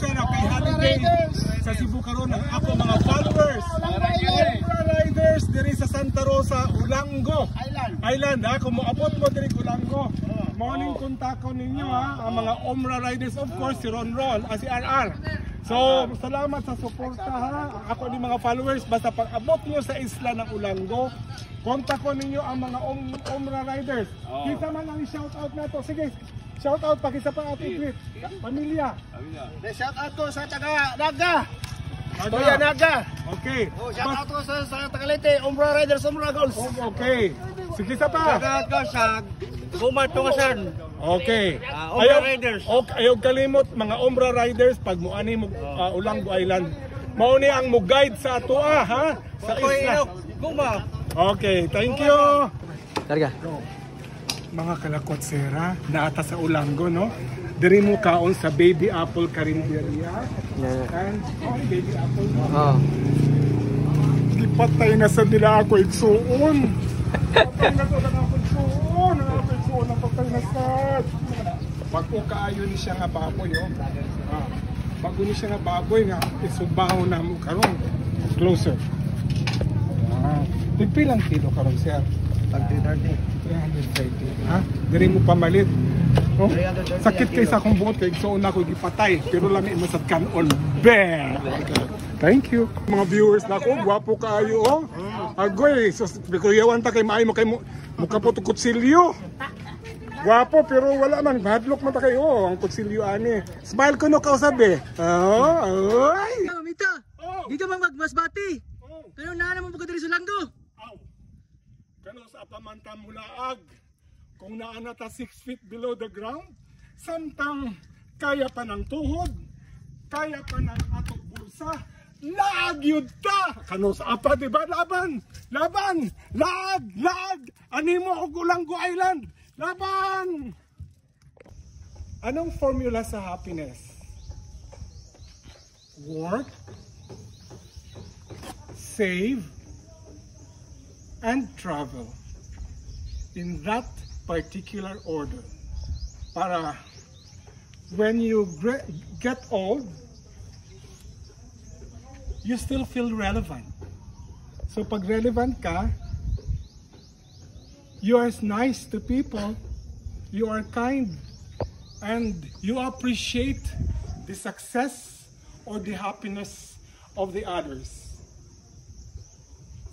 sir, kay holiday sa Cebu karon ang ako mga followers. Umbra Riders diri sa Santa Rosa, Ulango Island ha, kung moabot mo diri Ulango. Morning kontakon ninyo ha, ang mga Umbra Riders, of course si Ron, si RR. So, salamat sa suporta ha. Ako ni mga followers, basta pag abot niyo sa isla ng Ulango, kontakon ninyo ang mga Umbra Riders. Kita man ang shoutout na to. Sige, shoutout pakisa pa ating tweet. Pamilya. Shoutout ko sa taga Naga. Toya Naga. Okay. Shoutout ko sa Tagalite, Umbra Riders, Umbra Goals. Okay. Sige sa pa. Shoutout ko sa Bumar Tungasan. Okay. Umbra Riders. Okay, ayaw kalimot mga Umbra Riders pag muani mo Ulango Island. Mao ni ang mo-guide sa atoa ha sa isla. Okay, thank you. Karga. Mga kalakot sera, naata sa Ulango no. Diri mo kaon sa Baby Apple Carinderia. And Baby Apple. Gipatay na sa nila ako igsuon. Patay na to lang ako igsuon. Napatay na sad. Bago kaayo ni siya nga baboy oh. Bago ni siya nga baboy nga isubaho na mo karon. Closer. Pilang kilo karon sir? 330. 330. Ha? Diri mo pamalit. Oh, sakit kay sa akong buot kay so una ko gipatay pero lami mo sa kanon. Bang. Thank you. Mga viewers nako, gwapo kaayo oh. Agoy, so bikuyawan ta kay maayo mo kay mukha po kutsilyo. Gwapo pero wala man hadlok man ta kay oh, ang kutsilyo ani. Smile ko no kausabi. Oh, ay. Mita. Di ka magmasbati. Kano na naman pagka diri sa Ulango? Kano sa apamantam mulaag. Kung naana ta 6 feet below the ground, samtang kaya pa ng tuhod, kaya pa ng atong bulsa, laag yun ta! Kano sa apa, diba? Laban! Laban! Laag! Laag! Animo og Ulango Island! Laban! Anong formula sa happiness? Work, save, and travel. In that particular order. Para when you get old, you still feel relevant. So pag relevant ka, you are nice to people, you are kind, and you appreciate the success or the happiness of the others.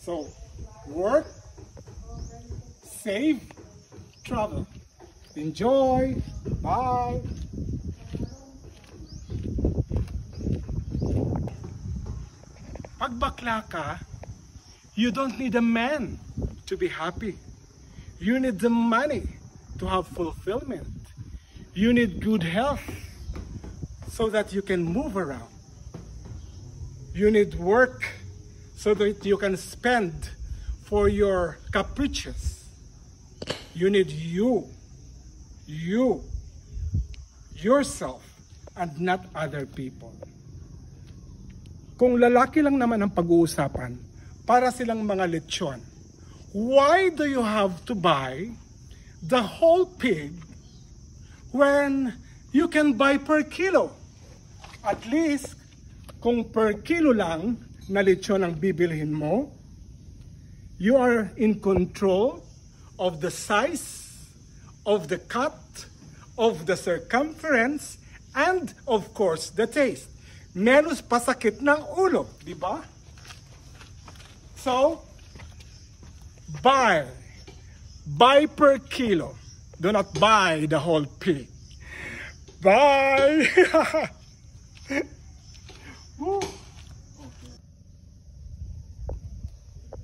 So work, save, travel. Enjoy. Bye. Pag bakla ka, you don't need a man to be happy. You need the money to have fulfillment. You need good health so that you can move around. You need work so that you can spend for your caprices. You need yourself, and not other people. Kung lalaki lang naman ang pag-uusapan, para silang mga lechon, why do you have to buy the whole pig when you can buy per kilo? At least, kung per kilo lang na lechon ang bibilhin mo, you are in control of the size, of the cut, of the circumference, and of course, the taste. Menos pasakit ng ulo, di ba? So, buy per kilo. Do not buy the whole pig. Buy!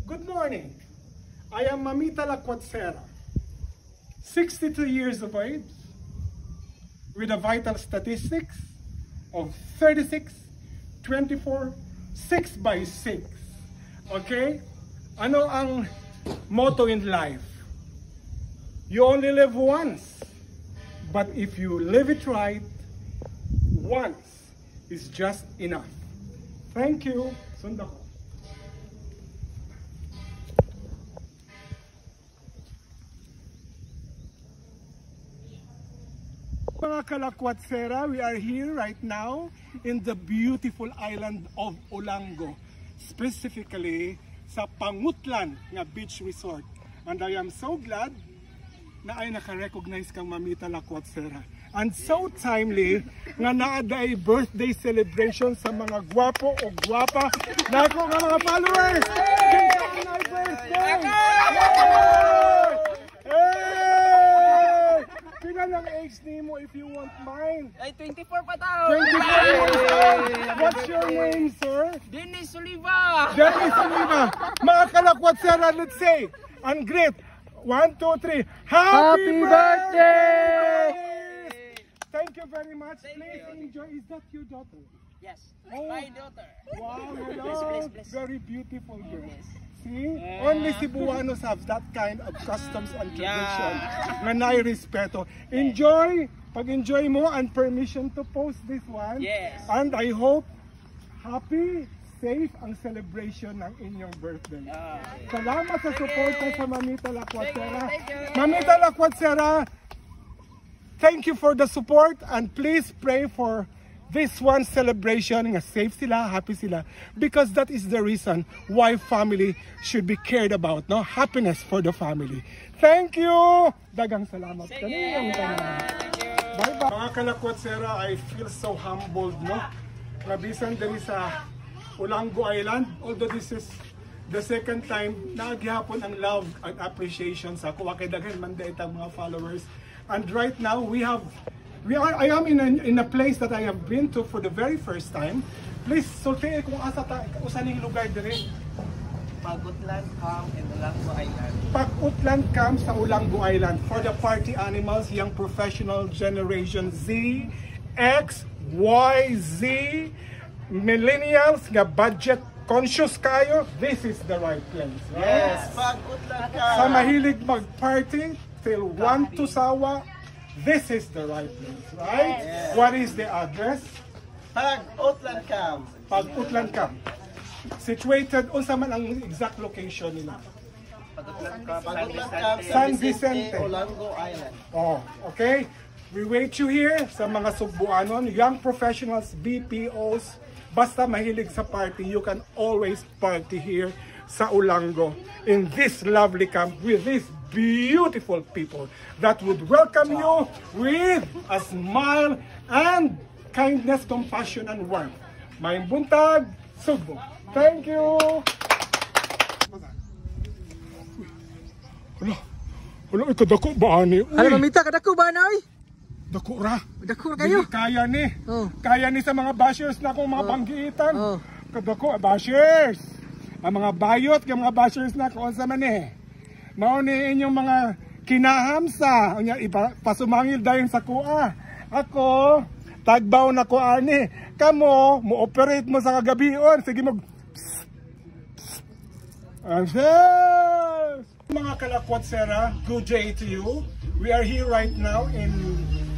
Good morning. I am Mamita Lacuatsera, 62 years of age, with a vital statistics of 36, 24, 6 by 6. Okay? Ano ang motto in life? You only live once, but if you live it right, once is just enough. Thank you. Sunda ko. Mga kalakwatsera, we are here right now in the beautiful island of Olango, specifically sa Pangutlan nga beach resort. And I am so glad na ay naka-recognize kang Mamita Lakwatsera. And so timely nga naaday birthday celebration sa mga gwapo o gwapa na ako nga mga followers! Kinsa ang birthday! Hey! Pila lang age nimo if you want mine? Ay, 24 pa tao. 24! What's your name, sir? Dennis Oliva. Dennis Oliva. Mga kalakwatsera, let's say, and great. 1, 2, 3. Happy birthday! Thank you very much. Please enjoy. Is that your daughter? Yes, Oh. my daughter. Wow, Bless, bless, bless. very beautiful girl. See? Only Cebuanos have that kind of customs and tradition. Nga nai-respeto. Enjoy. Pag-enjoy mo and permission to post this one. Yes. And I hope happy, safe ang celebration ng inyong birthday. Salamat sa support sa Mamita Lakwatsera. Mamita Lakwatsera, thank you for the support and please pray for this one celebration nga safe sila, happy sila, because that is the reason why family should be cared about, no? Happiness for the family. Thank you! Dagang salamat. Bye-bye. Mga kalakwatsera, I feel so humbled, no? Nabisan din sa Olango Island, although this is the second time na gihapon ang love and appreciation sa ako. Kay daghan man dahil ang mga followers. And right now I am in a place that I have been to for the very first time. Please sulti kung asa ta usaning lugar dire. Pagutlan Camp in Olango Island. Pag-utlan Camp sa Olango Island for the party animals, young professional generation Z, X, Y, Z, millennials nga budget conscious kayo. This is the right place. Right? Yes, Pag-utlan Camp. Sa mahilig mag-party till 1 to sawa, this is the right place, right? Yes. What is the address? Pag-utlan Camp. Pag-utlan Camp. Situated, unsa man ang exact location nila? Pag-utlan Camp, San Vicente. Olango Island. Oh, okay. We wait you here sa mga Sugbuanon, young professionals, BPOs. Basta mahilig sa party, you can always party here sa Olango in this lovely camp with these beautiful people that would welcome you with a smile and kindness, compassion, and warmth. Maayong buntag, Sugbo. Thank you! Wala, ikadako ba ani? Ano, Mamita, kadako ba na, oy? Dako ra. Dako ra kayo. Dili kaya ni. Oh. Kaya ni sa mga bashers na akong mga banggitan. Oh. Kadako, bashers. Ang mga bayot, yung mga bashers na kung sa man eh. Mao ni inyong mga kinahamsa. Unya, pasumangil dayon sa kuha. Ako, tagbaw na ko ani. Kamo, mo-operate mo sa kagabion. Sige mag... Mga kalakwatsera, good day to you. We are here right now in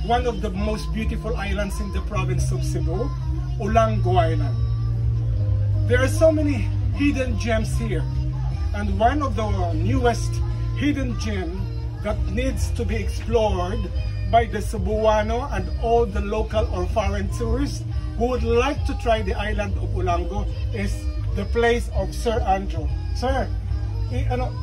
one of the most beautiful islands in the province of Cebu, Olango Island. There are so many hidden gems here, and one of the newest hidden gem that needs to be explored by the Cebuano and all the local or foreign tourists who would like to try the island of Olango is the place of Sir Andrew. Sir,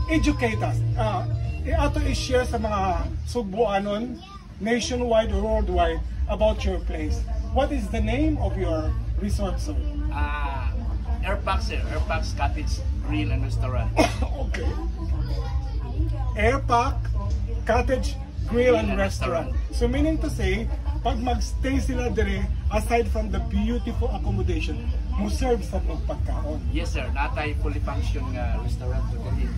educate us. Ato i-share sa mga Cebuanon, nationwide or worldwide, about your place. What is the name of your resort, sir? Airpax, sir. Airpax Cottage Grill and Restaurant. Okay. Airpac Cottage Grill and Restaurant. So meaning to say, pag mag-stay sila dire, aside from the beautiful accommodation, mo serve sa mga pagkaon. Yes, sir. Natay fully function restaurant to the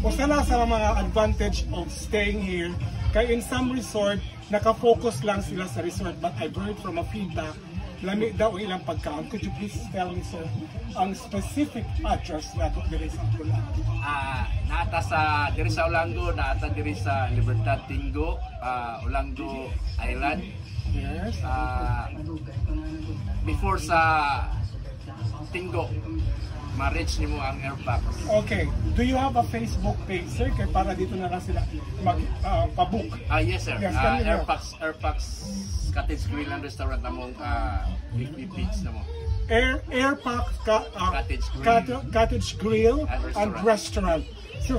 O sana sa mga advantage of staying here, kaya in some resort, nakafocus lang sila sa resort. But I've heard from a feedback, lami daw ang ilang pagkaon. Could you please tell me, sir, ang specific address na ito diri sa Olango? Nata sa diri sa Olango, nata diri sa Libertad Tingo, Olango Island. Yes. Before sa Tingo. ma-reach nimo ang Airpax. Okay. Do you have a Facebook page, sir? Kaya para dito na lang sila mag-pabook. Yes sir. Yes, can you Airpax Cottage Grill and Restaurant namong FB page namo. Airpax Cottage Grill and Restaurant. So,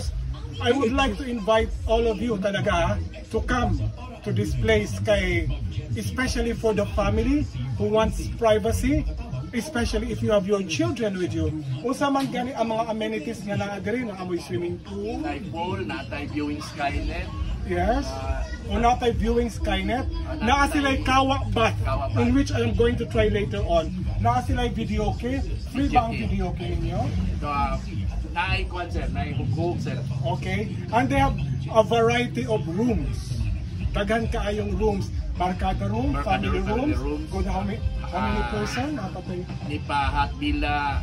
I would like to invite all of you talaga to come to this place kay especially for the family who wants privacy, especially if you have your children with you. Usa man gani ang mga amenities nga naa diri, na amoy swimming pool, natay pool, natay viewing Skynet. yes, natay viewing Skynet, naa sila'y kawa bath, in which I am going to try later on. Naa sila'y video okay, free ba ang video okay ninyo? Naay kwan sir, naay hugog sir. Okay, and they have a variety of rooms. Daghan kaayong rooms, barkada room, family rooms, good how many person? Nipa Hatbila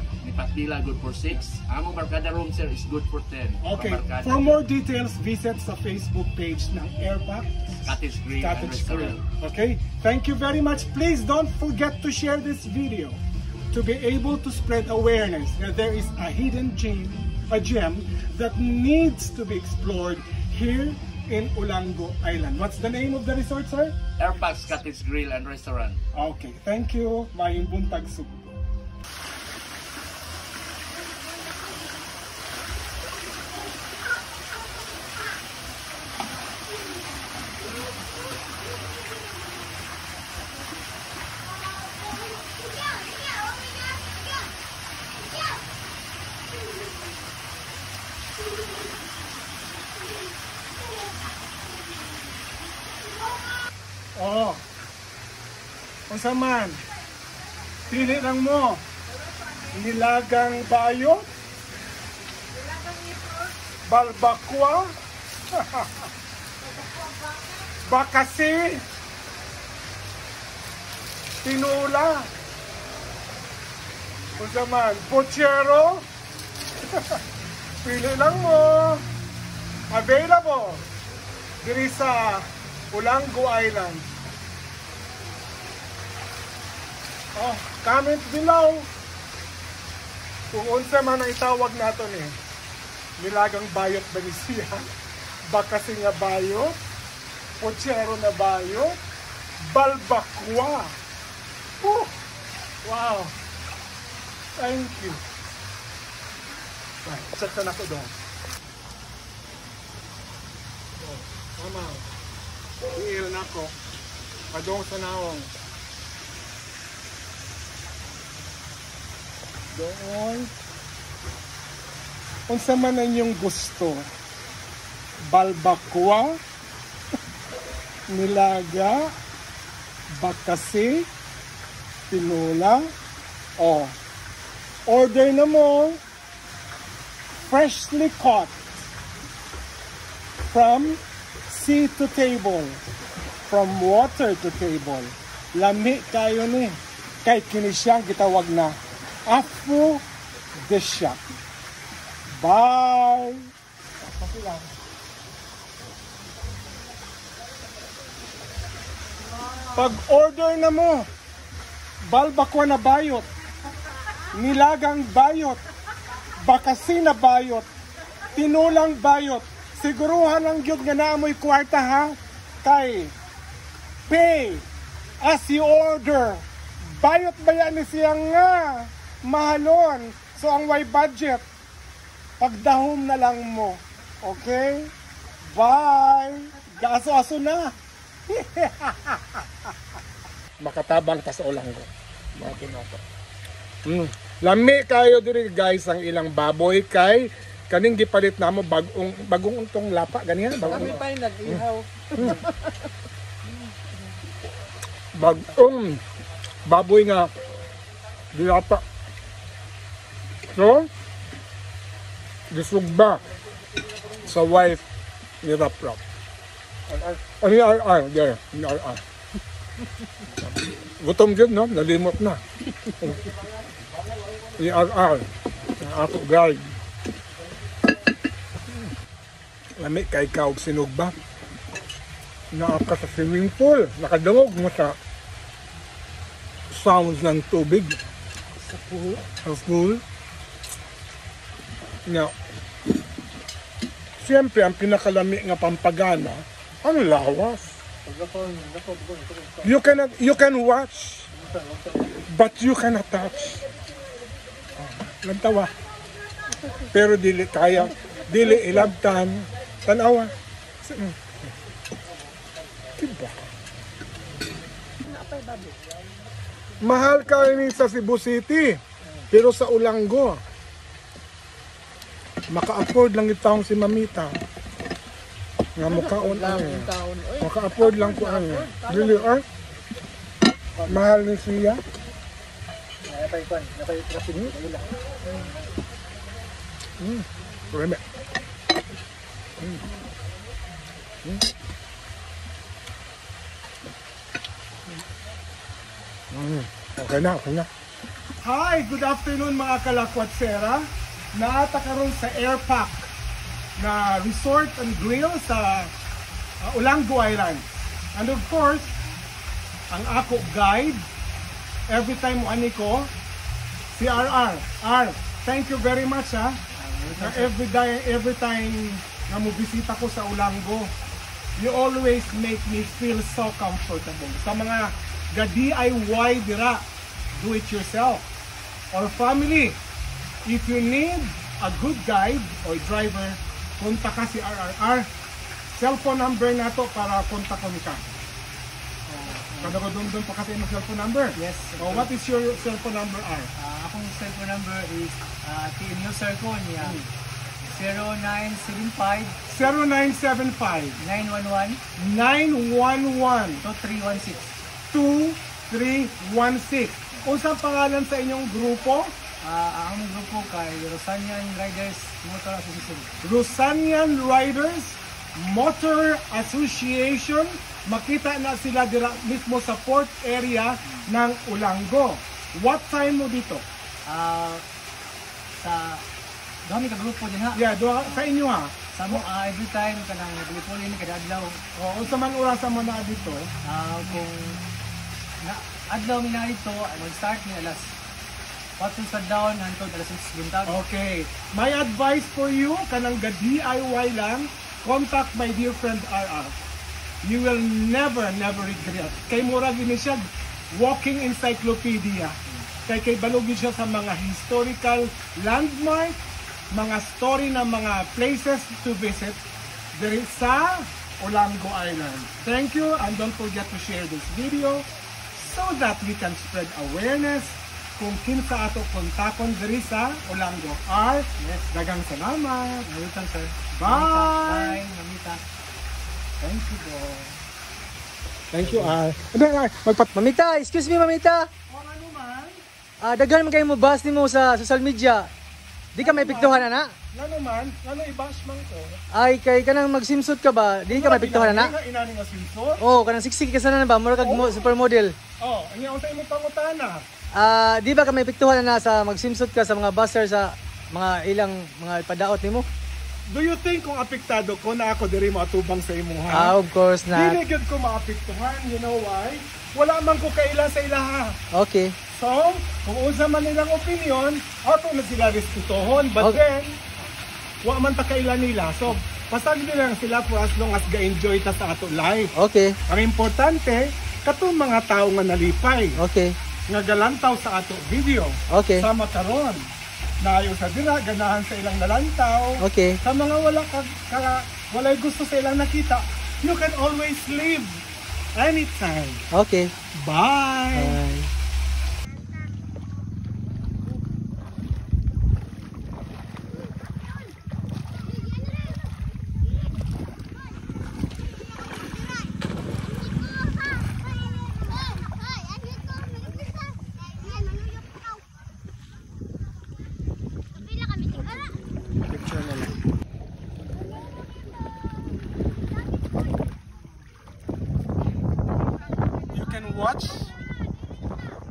good for 6. Among barkada room sir is good for 10. Okay, for more details, visit sa Facebook page ng Airpax Cottage Grill and Restaurant. Okay, thank you very much. Please don't forget to share this video to be able to spread awareness that there is a hidden gem that needs to be explored here in Olango Island. What's the name of the resort, sir? Airpax Cottage Grill and Restaurant. Okay, thank you. Mayong buntag sugo. Oh, unsa man? Pili lang mo. Nilagang bayo? Balbakwa? Bakasi? Tinula? Unsa man? Pochero? Pili lang mo. Available diri sa Olango Island. Oh, comment below kung unsa man ang itawag nato ni. Nilagang bayot ba ni siya? Bakasi nga bayot? Pochero na bayot? Balbakwa? Oh, wow! Thank you. Right, check na ako doon. Oh, tama. Iil na ako. Padong sa naong. Doon. Unsa man ang inyong gusto? Balbakwa? Nilaga? Bakasi? Tinola? Oh. Order na mo. Freshly caught. From sea to table. From water to table. Lami kayo ni. Kay kini siyang gitawag na aphrodisiac. Bye! Pag-order na mo, balbakwa na bayot, nilagang bayot, bakasi na bayot, tinulang bayot, siguruhan ang gyud nga naamoy kwarta ha, kay pay as you order. Bayot ba yan ni siyang nga? Mahalon. So ang way budget, pagdahom na lang mo. Okay? Bye! Gaso-aso na! Makatabang ta sa Olango. Mga pinato. Lami kayo diri guys ang ilang baboy kay kaning gipalit namo bagong untong lapa ganyan bagong. Kami pa nag-ihaw. Bagong baboy nga dilapa. So, gisugba sa wife ni Rap-Rap. Ano there. Gutom dyan, no? Nalimot na. I-ar-ar. Ako guide. Lami kay kaog sinugba. Naaka sa swimming pool. Nakadungog mo sa sounds ng tubig. Sa pool. Now, siyempre, ang pinakalami nga pampagana, ang lawas. You can watch, but you cannot touch. Lantawa. Pero dili kaya, dili ilabtan, tanawa. Diba? Mahal ka rin sa Cebu City, pero sa Olanggo, maka-afford lang itong si Mamita. Nga mukhaon ang maka-afford lang ko ang dili or mahal ni siya. Reme. Okay na, okay na. Hi, good afternoon mga kalakwatsera. Naata karon sa Airpac na resort and grill sa Olanggo Island. And of course, ang ako guide, every time mo ani ko, si RR. Thank you very much ha. Na every time na mo bisita ko sa Olanggo, you always make me feel so comfortable. Sa mga ga-DIY dira, do it yourself, or family, if you need a good guide or driver, kontak ka si RRR. Cellphone number na to para kontak ko ka. Kada ko doon pa kasi yung cellphone number? Yes. Oh, what is your cellphone number, R? Akong cellphone number is TM yung cellphone niya. 0975 0975 911 911 2316. 2316. Unsang pangalan sa inyong grupo? Ang grupo kay Rosanian Riders Motor Association. Rosanian Riders Motor Association. Makita na sila dira mismo sa port area ng Olanggo. What time mo dito? Sa dami ka grupo din ha. Yeah, sa inyo ha. Sa mo every time kanang naglipolin kada adlaw. O sa man oras mo na dito? Kung na adlaw mi na ito, mag-start ni alas 4 sa down hangtod alas 6 buntag. Okay. My advice for you, kanang ga-DIY lang, contact my dear friend RR. You will never regret. Kay mura gini siya walking encyclopedia. Kay balugin siya sa mga historical landmark, mga story ng mga places to visit diri sa Olanggo Island. Thank you, and don't forget to share this video so that we can spread awareness kung kinsa ato kontakon diri sa Olanggo. Yes, dagang salamat. Welcome sir. Bye. Mamita. Thank you po. Thank you, Mamita, excuse me Mamita. Ano man? Daghan man kayo mo bus nimo sa social media. Di ka may piktuhan na? Ano man? Ano i-bash man ko? Ay kay kanang magsimsut ka ba? Di ka may piktuhan na? Inani nga simsot? Oh, kanang siksik ka sana na ba? Mura kag supermodel. Oh, ang sa imong pangutana. Di ba ka may piktuhan na sa magsimsut ka sa mga buser sa mga ilang mga padaot nimo? Do you think kung apektado ko na ako diri matubang sa imo ha? Of course not. Dili gyud ko maapektuhan, you know why? Wala man ko kaila sa ilaha. Okay. So, kung unsa man nilang opinion, ato na sila respetuhon, but Okay. then wa man ta kaila nila. So, pasag nila lang sila for as long as ga-enjoy ta sa ato life. Okay. Ang importante, katong mga tao nga nalipay, Okay. nga galantaw sa ato video. Okay. Sama karon. Naayo sa dira, ganahan sa ilang nalantaw. Okay. Sa mga walay gusto sa ilang nakita, you can always leave anytime. Okay. Bye! Bye. Picture na lang. You can watch,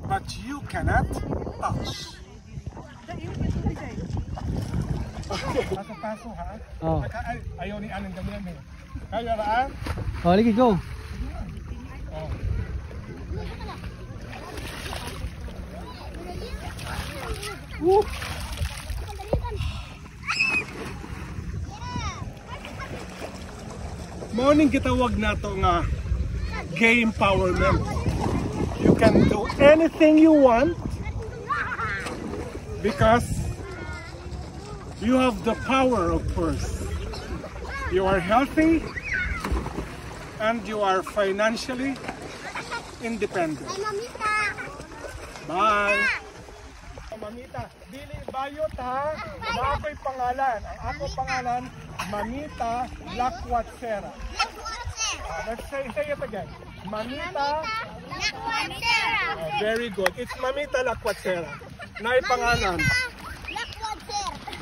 but you cannot touch. Okay. Paso-paso ha? Oh. Ayaw ni Anong ganyan eh. Kaya raan? Oh, lagi go. Oh. Woo! Morning gitawag na to nga gay empowerment. You can do anything you want because you have the power, of course. You are healthy and you are financially independent. Bye! Mamita, dili bayot ha. Na ako'y pangalan. Ang ako pangalan, Mamita Lakwatsera. Let's say it again. Mamita Lakwatsera. Very good. It's Mamita Lakwatsera. Naay pangalan.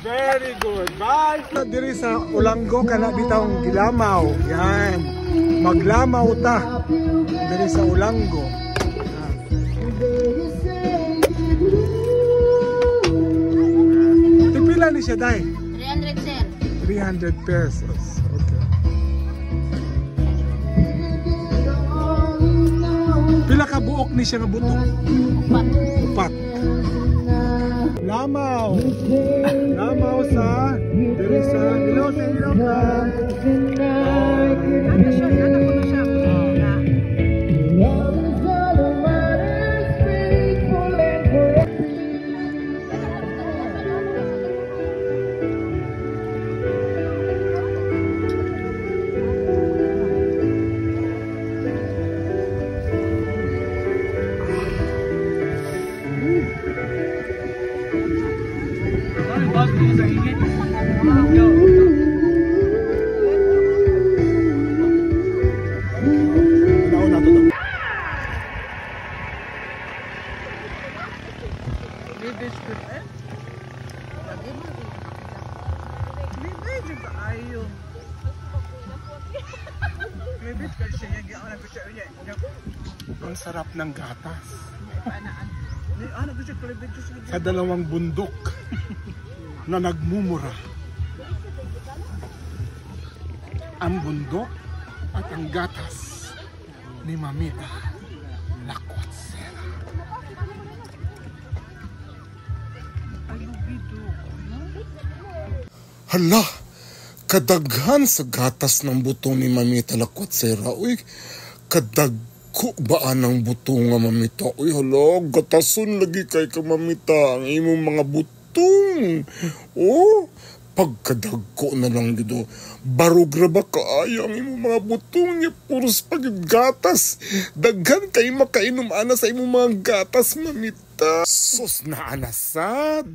Very good. Bye! Diri sa Ulanggo kana bitawng gilamaw. Yan. Maglamaw ta. Diri sa Ulanggo. Pila ni siya dai? 300 sir. 300 pesos. Okay. Pila ka buok ni siya nga buto? 4. Lamaw. Lamaw sa diri sa ilaw sa ilaw ka. Ano siya? Ano ko siya? Ang sarap ng gatas. Sa dalawang bundok na nagmumura. Ang bundok at ang gatas ni Mamita Lakwatsera. Hala! Kadaghan sa gatas ng buto ni Mamita Lakwatsera. Uy, kadagko baan ang buto nga Mamita? Uy, hala, gatason lagi kay ka Mamita ang imong mga butong. Oh, pagkadagko na lang dito. Barog ra ba kaayo ang imong mga butong niya? Puros paggatas. Daghan kay makainom ana sa imong mga gatas Mamita. Sus, naanasad.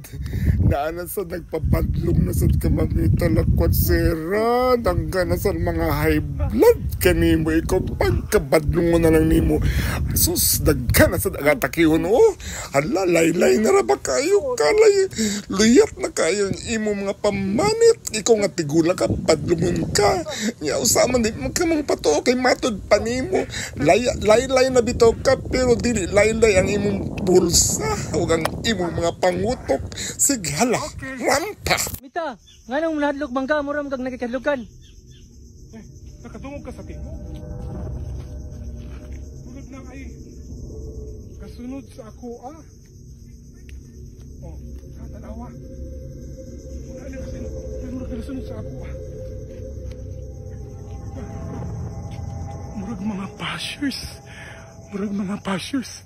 Naanasad, nagpapadlong na sad ka Mamita Lakwatsera. Daghan na sa mga high blood kanimo. Ikaw pagkabadlong mo na lang nimo. Sus, daghan na sad agatakihon. Oh, hala, laylay na ra ba kayo? Kalay, luyat na kayo imo mga pamanit. Ikaw nga tigula ka, padlungon ka. Nya usaman di magkamang pato kay matod pa nimo. Laylay na bitaw ka, pero dili laylay ang imong bulsa. Huwag ang imong mga pangutok. Sige, hala, rampa. Mita, nga nang manadlok bangka mo ram kag nagkakadlukan. Eh, nakatungog ka sa tingog. Tulad na ay kasunod sa ako ah. Oh, katanawa. Wala na kasi pero kasunod sa ako ah. Murag mga bashers. Murag mga bashers.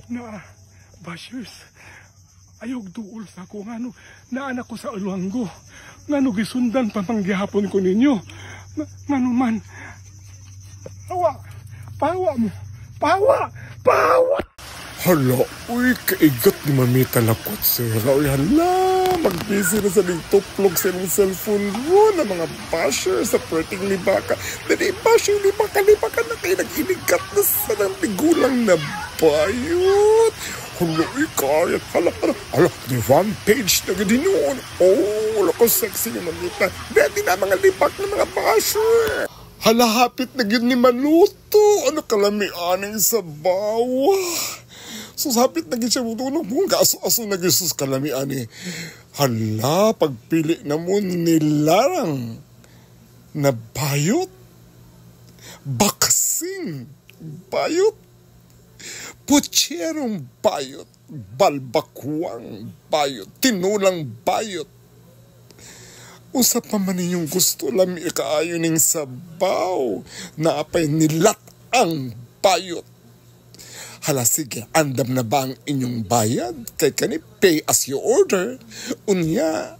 Na bashers. Ayog duol sa ako nga no. Naanak ko sa Ulanggo. Nga no gisundan pamanggihapon ko ninyo. Nga no man. Pawa. Pawa mo. Pawa. Pawa. Hala. Uy, kaigat ni Mamita Lakwatsera. Uy, hala. Magbisi na sa tuplog sa inyong cellphone mo na mga bashers sa pwerteng libaka. Dali basher libaka na kayo nag-inigat na sa ng tigulang na bayot. Hala, ikayat. Hala, di one page na gadi noon. Oh, wala ko sexy ni Mamita. Dati na mga libak na mga basher. Hala, hapit na yun ni Maluto. Ano kalamianing sa bawa. Sus, hapit na yun siya mutulog. Kung kaso-aso na yun sus kalamian eh. Hala, pagpili na mo nilarang na bayot. Bakasing bayot. Putserong bayot, balbakwang bayot, tinulang bayot. Usap pa man ninyong gusto lami kaayo ning sabaw na apay nilat ang bayot. Hala sige, andam na ba ang inyong bayad? Kay kani pay as you order. Unya,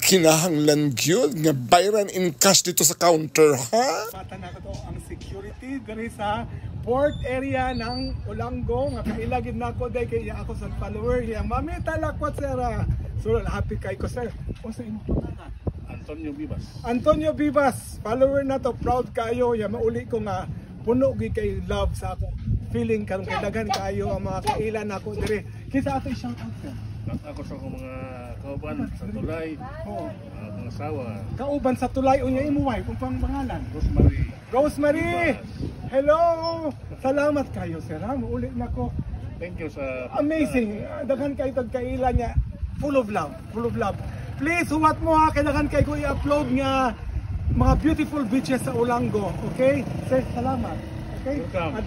kinahanglan gyud nga bayran in cash dito sa counter, ha? Mata na ko to ang security diri sa port area ng Olanggo nga kailagid na ako dahil kaya ako sa follower niya. Mami talakwat sir. So happy kay ko sir. O sa imong pangalan? Antonio Vivas. Antonio Vivas, follower na to, proud kayo. Ya mauli ko nga puno gi kay love sa ako. Feeling karon kay daghan kayo ang mga kailan ako diri. Kisa ato shout out sir. Ako sa akong mga kauban sa tulay, Oo. mga asawa, Kauban sa tulay unya imuway kung pang pangalan. Rosemary. Rosemary. Hello. Salamat kayo sir. Ha? Mauli na ko. Thank you sa Amazing. Daghan kayo tag kailan niya. Full of love. Full of love. Please, huwat mo ha. Kailangan kayo ko i-upload nga mga beautiful beaches sa Olanggo. Okay? Sir, salamat. Okay? Welcome. At